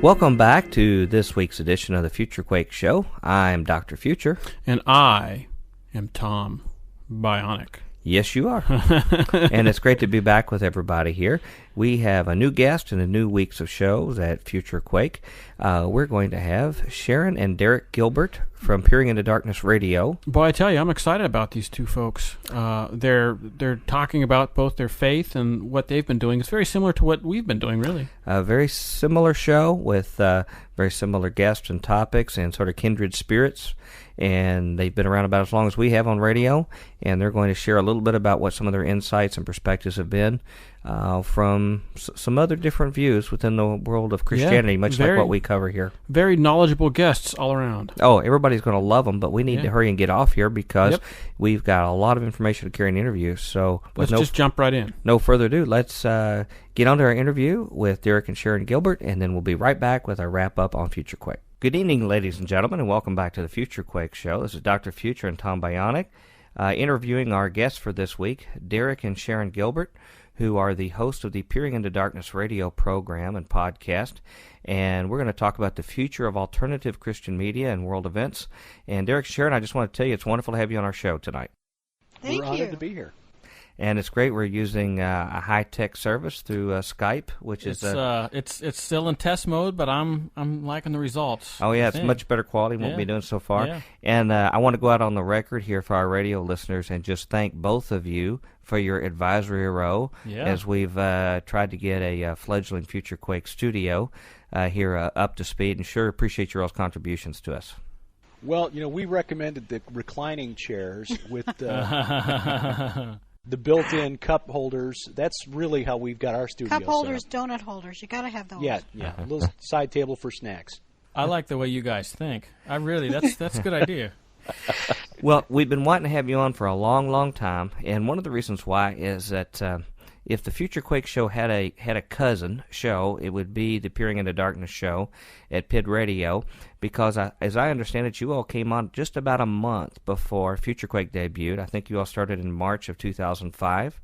Welcome back to this week's edition of the Future Quake Show. I'm Dr. Future. And I am Tom Bionic. Yes, you are. And it's great to be back with everybody here. We have a new guest and a new weeks of shows at Future Quake. We're going to have Sharon and Derek Gilbert from Peering into Darkness Radio. Boy, I tell you, I'm excited about these two folks. They're talking about both their faith and what they've been doing. It's very similar to what we've been doing, really. A very similar show with very similar guests and topics and sort of kindred spirits. And they've been around about as long as we have on radio, and they're going to share a little bit about what some of their insights and perspectives have been from some other different views within the world of Christianity, much like what we cover here. Very knowledgeable guests all around. Oh, everybody's going to love them, but we need to hurry and get off here because we've got a lot of information to carry in interviews. So let's just jump right in. No further ado, let's get on to our interview with Derek and Sharon Gilbert, and then we'll be right back with our wrap-up on Future Quake. Good evening, ladies and gentlemen, and welcome back to the Future Quake Show. This is Dr. Future and Tom Bionic interviewing our guests for this week, Derek and Sharon Gilbert, who are the host of the Peering into Darkness radio program and podcast. And we're going to talk about the future of alternative Christian media and world events. And Derek and Sharon, I just want to tell you it's wonderful to have you on our show tonight. We're honored to be here. And it's great. We're using a high-tech service through Skype, which is it's still in test mode, but I'm liking the results. Oh yeah, it's much better quality than what we've been doing so far. Yeah. And I want to go out on the record here for our radio listeners and just thank both of you for your advisory role as we've tried to get a fledgling Future Quake studio here up to speed, and sure appreciate your all's contributions to us. Well, we recommended the reclining chairs with the built-in cup holders. That's really how we've got our studio Cup holders, donut holders. You got to have those. Yeah, a little side table for snacks. I like the way you guys think. That's a good idea. Well, we've been wanting to have you on for a long, long time, and one of the reasons why is that if the Future Quake Show had a cousin show, it would be the Peering into Darkness show at PID Radio, because as I understand it, you all came on just about a month before Future Quake debuted. I think you all started in March of 2005,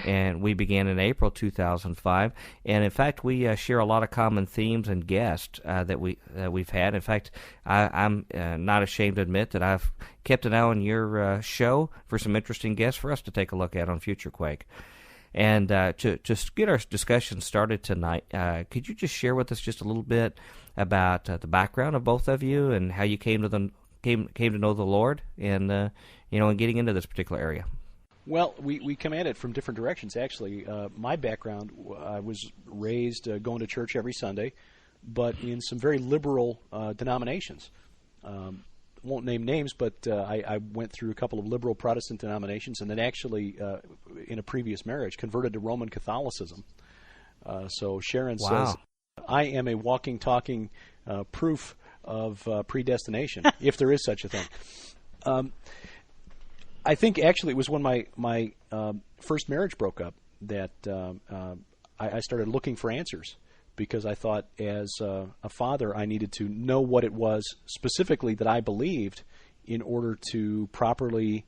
and we began in April 2005. And in fact, we share a lot of common themes and guests that we've had. In fact, I'm not ashamed to admit that I've kept an eye on your show for some interesting guests for us to take a look at on Future Quake. And to get our discussion started tonight, could you just share with us just a little bit about the background of both of you and how you came to know the Lord and and getting into this particular area? Well, we come at it from different directions. Actually, my background, I was raised going to church every Sunday, but in some very liberal denominations. Won't name names, but I went through a couple of liberal Protestant denominations, and then actually, in a previous marriage, converted to Roman Catholicism. So Sharon says, I am a walking, talking proof of predestination, if there is such a thing. I think actually it was when my first marriage broke up that I started looking for answers. Because I thought as a father I needed to know what it was specifically that I believed in order to properly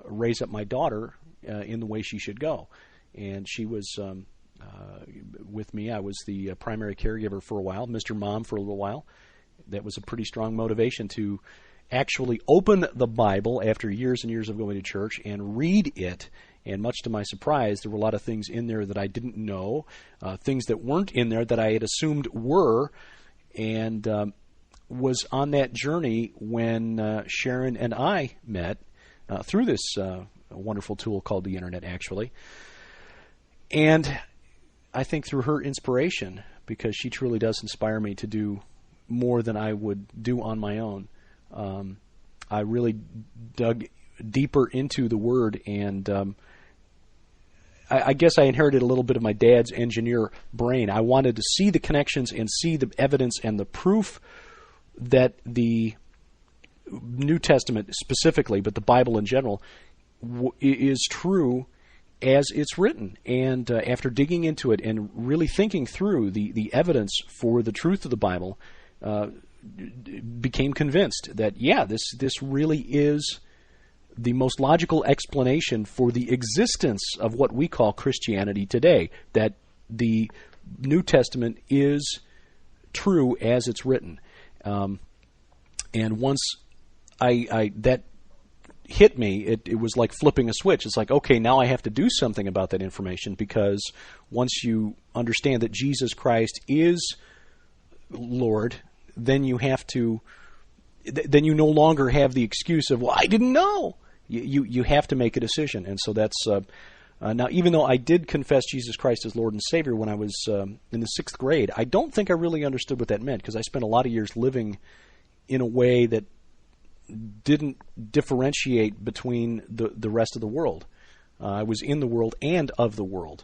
raise up my daughter in the way she should go. And she was with me. I was the primary caregiver for a while, Mr. Mom for a little while. That was a pretty strong motivation to actually open the Bible after years and years of going to church and read it. And much to my surprise, there were a lot of things in there that I didn't know, things that weren't in there that I had assumed were, and was on that journey when Sharon and I met through this wonderful tool called the Internet, actually. And I think through her inspiration, because she truly does inspire me to do more than I would do on my own, I really dug deeper into the Word, and I guess I inherited a little bit of my dad's engineer brain. I wanted to see the connections and see the evidence and the proof that the New Testament specifically, but the Bible in general, is true as it's written. And after digging into it and really thinking through the evidence for the truth of the Bible, became convinced that, this really is the most logical explanation for the existence of what we call Christianity today, that the New Testament is true as it's written. And once that hit me, it was like flipping a switch. It's like, okay, now I have to do something about that information, because once you understand that Jesus Christ is Lord, then you have to, then you no longer have the excuse of, well, I didn't know. You have to make a decision. And so that's, now even though I did confess Jesus Christ as Lord and Savior when I was in the 6th grade, I don't think I really understood what that meant, because I spent a lot of years living in a way that didn't differentiate between the rest of the world. I was in the world and of the world.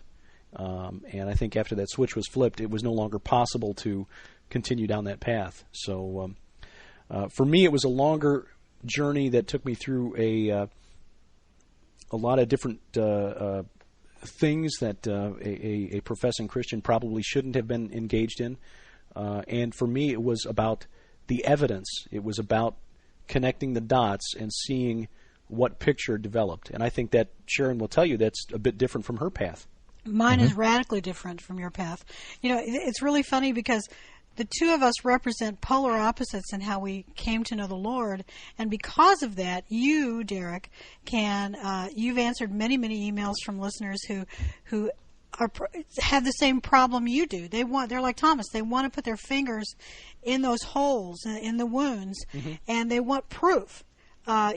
And I think after that switch was flipped, it was no longer possible to continue down that path. So for me, it was a longer journey that took me through a lot of different things that a professing Christian probably shouldn't have been engaged in. And for me, it was about the evidence. It was about connecting the dots and seeing what picture developed. And I think that Sharon will tell you that's a bit different from her path. Mine is radically different from your path. You know, it's really funny because the two of us represent polar opposites in how we came to know the Lord. And because of that, you, Derek, you've answered many, many emails from listeners who have the same problem you do. They're like Thomas. They want to put their fingers in those holes, in the wounds, and they want proof.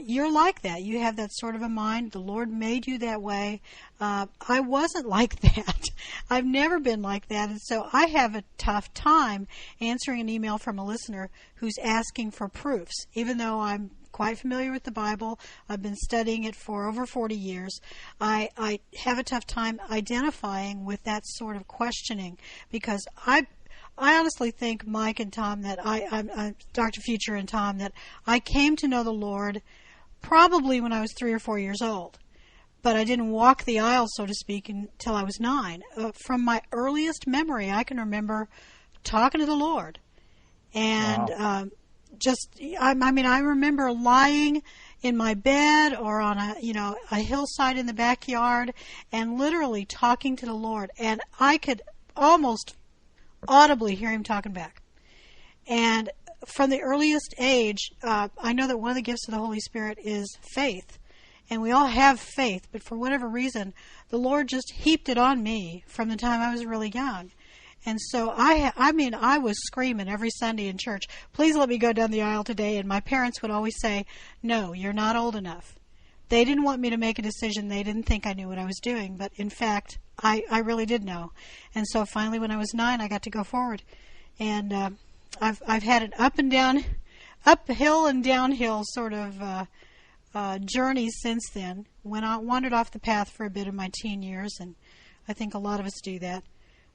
You're like that. You have that sort of a mind. The Lord made you that way. I wasn't like that. I've never been like that. And so I have a tough time answering an email from a listener who's asking for proofs, even though I'm quite familiar with the Bible. I've been studying it for over 40 years. I have a tough time identifying with that sort of questioning, because I honestly think, Mike and Tom, that I'm Dr. Future and Tom, that I came to know the Lord probably when I was 3 or 4 years old. But I didn't walk the aisle, so to speak, until I was 9. From my earliest memory, I can remember talking to the Lord. And wow. I remember lying in my bed or on a hillside in the backyard and literally talking to the Lord. And I could almost audibly hear him talking back. And from the earliest age, I know that one of the gifts of the Holy Spirit is faith. And we all have faith, but for whatever reason, the Lord just heaped it on me from the time I was really young. And so I was screaming every Sunday in church, please let me go down the aisle today. And my parents would always say, no, you're not old enough. They didn't want me to make a decision. They didn't think I knew what I was doing. But in fact, I really did know. And so finally when I was 9, I got to go forward. And I've had an uphill and downhill sort of journey since then. When I wandered off the path for a bit in my teen years, and I think a lot of us do that.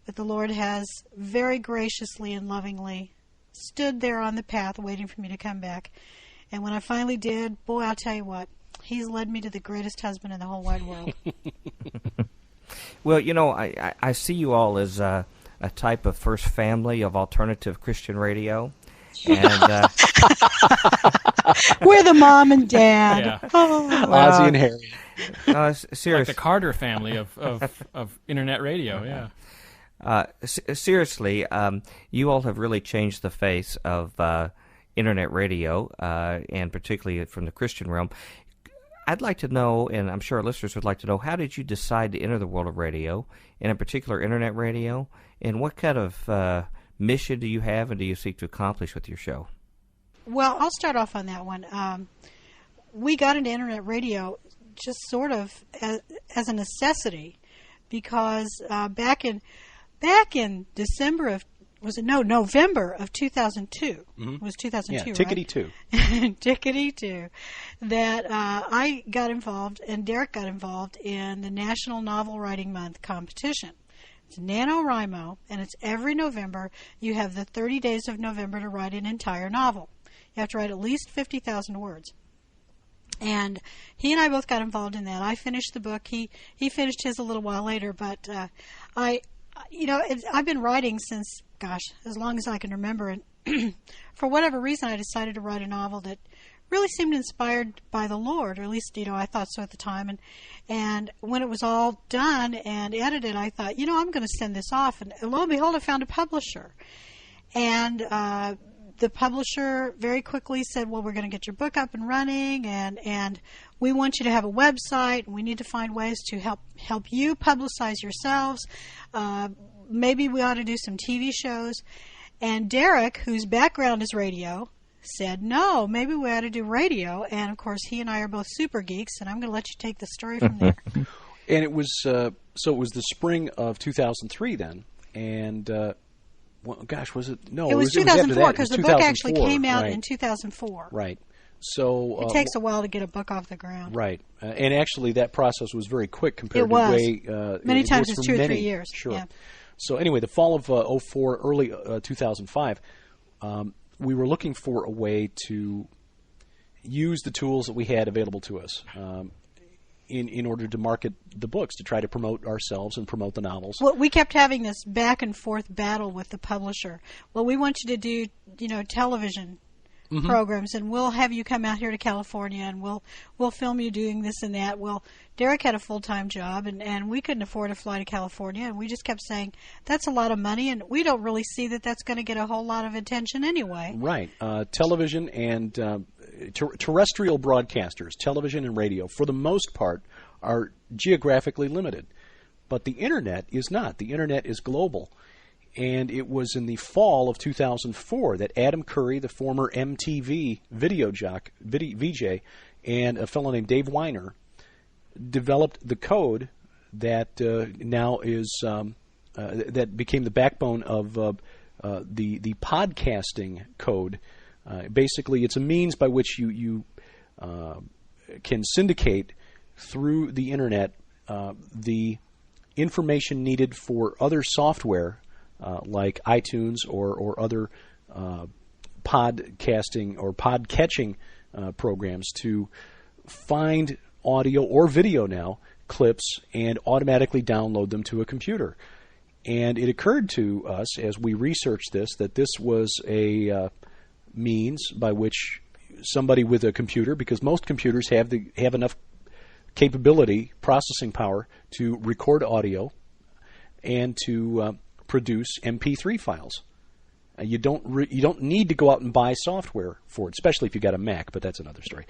But the Lord has very graciously and lovingly stood there on the path waiting for me to come back. And when I finally did, boy, I'll tell you what, He's led me to the greatest husband in the whole wide world. Well, I see you all as a type of first family of alternative Christian radio. And we're the mom and dad. Yeah. Oh, Ozzie and Harry. Seriously, like the Carter family of internet radio. Yeah. Seriously, you all have really changed the face of internet radio, and particularly from the Christian realm. I'd like to know, and I'm sure our listeners would like to know, how did you decide to enter the world of radio, and in particular internet radio, and what kind of mission do you have and do you seek to accomplish with your show? Well, I'll start off on that one. We got into internet radio just sort of as a necessity, because back in December of November of 2002. Mm-hmm. It was 2002, yeah, tickety-two. Right? Tickety-two. That I got involved, and Derek got involved in the National Novel Writing Month competition. It's NaNoWriMo, and it's every November. You have the 30 days of November to write an entire novel. You have to write at least 50,000 words. And he and I both got involved in that. I finished the book. He finished his a little while later, but I've been writing since, as long as I can remember. And for whatever reason, I decided to write a novel that really seemed inspired by the Lord, or at least, I thought so at the time. And when it was all done and edited, I thought, I'm going to send this off. And lo and behold, I found a publisher. And the publisher very quickly said, well, we're going to get your book up and running, and we want you to have a website, and we need to find ways to help you publicize yourselves. Maybe we ought to do some TV shows. And Derek, whose background is radio, said, no, maybe we ought to do radio. And, of course, he and I are both super geeks, and I'm going to let you take the story from there. And it was so it was the spring of 2003 then, and well, gosh, was it? No, it was 2004 because the book actually came out in 2004. Right. So it takes a while to get a book off the ground. Right, and actually that process was very quick compared to the way many times it's 2 or 3 years. Sure. Yeah. So anyway, the fall of 04, early 2005, we were looking for a way to use the tools that we had available to us in order to market the books, to try to promote ourselves and promote the novels. Well, we kept having this back and forth battle with the publisher. Well, we want you to do, television programs, and we'll have you come out here to California, and we'll film you doing this and that. Well, Derek had a full-time job, and we couldn't afford to fly to California, and we just kept saying, that's a lot of money, and we don't really see that that's going to get a whole lot of attention anyway. Right. Television and terrestrial broadcasters, television and radio, for the most part, are geographically limited. But the Internet is not. The Internet is global. And it was in the fall of 2004 that Adam Curry, the former MTV video jock, VJ, and a fellow named Dave Weiner developed the code that now is that became the backbone of the podcasting code. Basically, it's a means by which you can syndicate through the Internet the information needed for other software like iTunes or other podcasting or podcatching programs to find audio or video now clips and automatically download them to a computer. And it occurred to us as we researched this that this was a means by which somebody with a computer, because most computers have enough capability, processing power, to record audio and to produce MP3 files. You don't need to go out and buy software for it, especially if you got a Mac, but that's another story.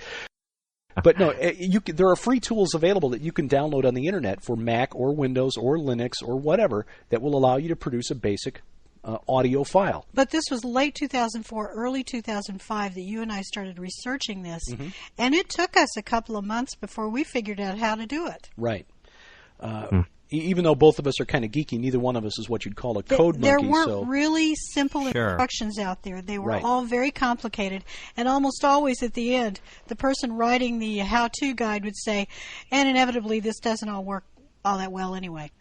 But no, there are free tools available that you can download on the Internet for Mac or Windows or Linux or whatever that will allow you to produce a basic audio file. But this was late 2004, early 2005 that you and I started researching this, and it took us a couple of months before we figured out how to do it. Right. Even though both of us are kind of geeky, neither one of us is what you'd call a code monkey. There weren't really simple instructions out there. They were all very complicated. And almost always at the end, the person writing the how-to guide would say, and inevitably this doesn't all work all that well anyway.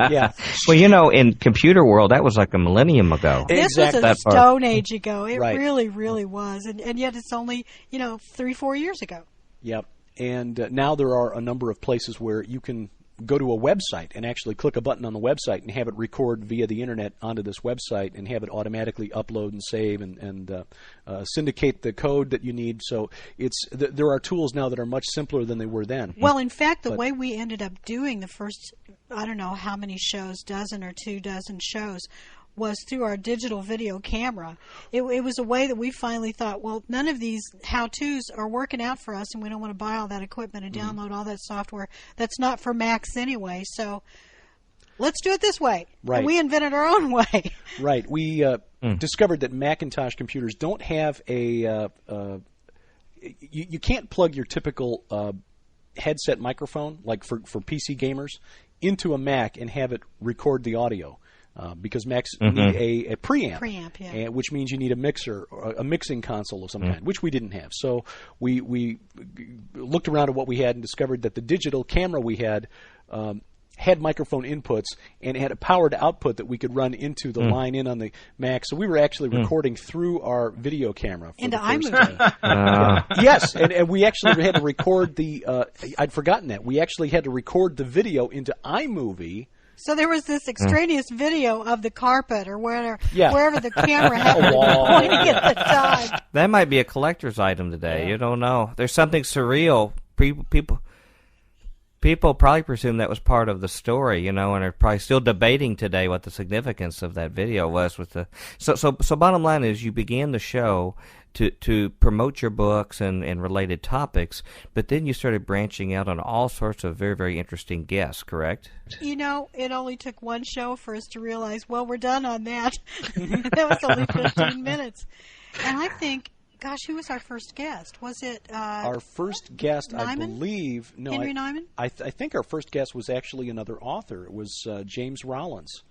Yeah. Well, in computer world, that was like a millennium ago. This was a Stone Age ago. It really, really was. And yet it's only, 3-4 years ago. Yep. And now there are a number of places where you can go to a website and actually click a button on the website and have it record via the Internet onto this website and have it automatically upload and save and syndicate the code that you need. So there are tools now that are much simpler than they were then. Well, in fact, the way we ended up doing the first, I don't know how many shows, dozen or 2 dozen shows, was through our digital video camera. It was a way that we finally thought, well, none of these how-tos are working out for us, and we don't want to buy all that equipment and download all that software that's not for Macs anyway. So let's do it this way. Right. And we invented our own way. Right. We discovered that Macintosh computers don't have a you can't plug your typical headset microphone, like for PC gamers, into a Mac and have it record the audio. Because Macs need a preamp, which means you need a mixer, or a mixing console of some kind, which we didn't have. So we looked around at what we had and discovered that the digital camera we had microphone inputs and had a powered output that we could run into the line in on the Mac. So we were actually recording through our video camera. Into iMovie. Yes, and we actually had to record I'd forgotten that. We actually had to record the video into iMovie. So there was this extraneous video of the carpet or wherever the camera happened to be pointing at the time. That might be a collector's item today. You don't know. There's something surreal. People. People probably presume that was part of the story, and are probably still debating today what the significance of that video was. So bottom line is, you began the show to promote your books and related topics, but then you started branching out on all sorts of very, very interesting guests, correct? It only took one show for us to realize, well, we're done on that. That was only 15 minutes. And I think, gosh, who was our first guest? Was it our first guest? Nyman? I believe. No, Henry Nyman? I think our first guest was actually another author. It was James Rollins.